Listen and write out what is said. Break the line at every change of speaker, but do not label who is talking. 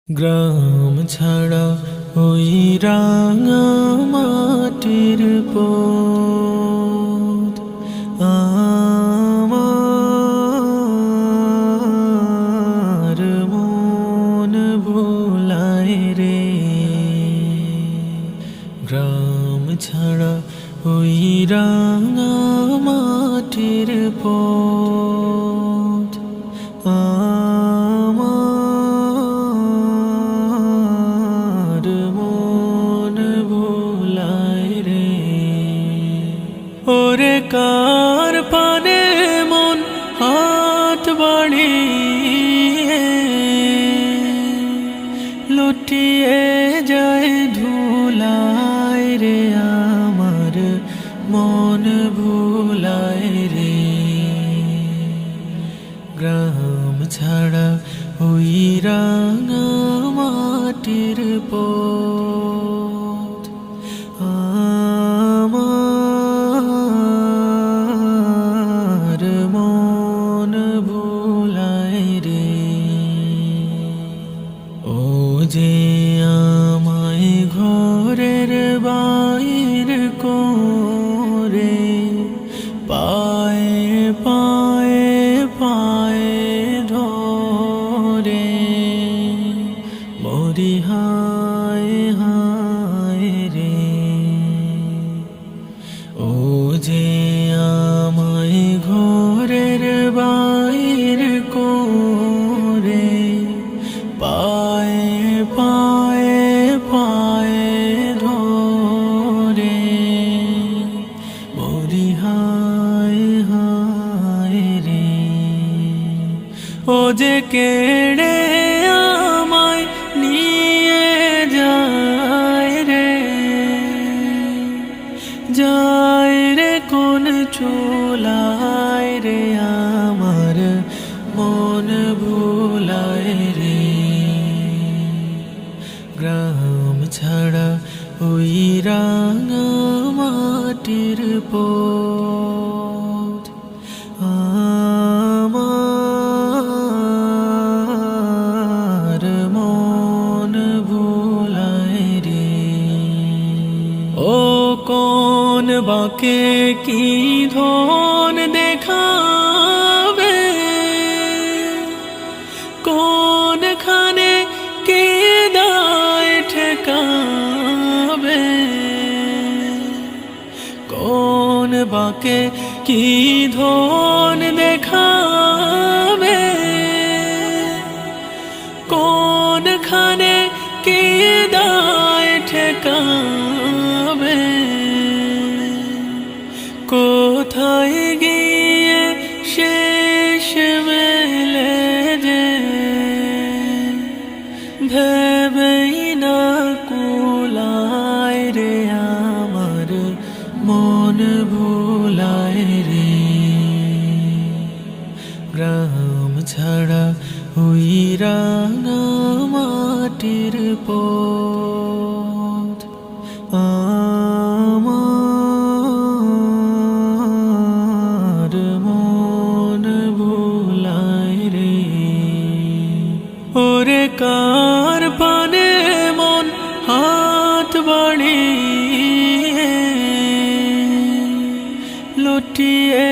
গ্রাম ছাড়া ওই রাঙা মাটির পথ আমার মন ভোলায় রে। গ্রাম ছাড়া ওই রাঙা মাটির পথ আমার মন ভোলায় রে। ওরে কার পানে মন হাত বাড়িয়ে লুটিয়ে যায় ধুলায় রে। আমার মন ভোলায় রে। গ্রাম ছাড়া ওই রাঙা মাটির পথ আমার মন ভোলায় রে। ও যে আমায় ঘরের বাইর করে পায়ে পায়ে পায়ে ধরে মরি হায় হায় রে। ও যে আমায় ঘরের বাইর করে পায়ে পায়ে পায়ে ধরে মরি হায় হায় রে। ও যে কেড়ে আমায় নিয়ে যায় রে, যায় রে কোন চুলায় রে। আমার মন ভোলায় রে। গ্রাম ছাড়া ওই রাঙা মাটির পথ আমার মন ভোলায় রে। ও কোন বাঁকে কি ধন দেখাবে, কোনখানে কে দায় ঠেকাবে, কোন বাঁকে কি ধন দেখাবে, কোনখানে কে দায় ঠেকাবে। কোথায় গিয়ে শেষ মেলে যে ভেবেই না কুলায় রে। আমার মন ভোলায় রে। গ্রাম ছাড়া ওই রাঙা মাটির পথ আমার মন ভোলায় রে। ওরে কার পানে মন হাত বাড়িয়ে লুটিয়ে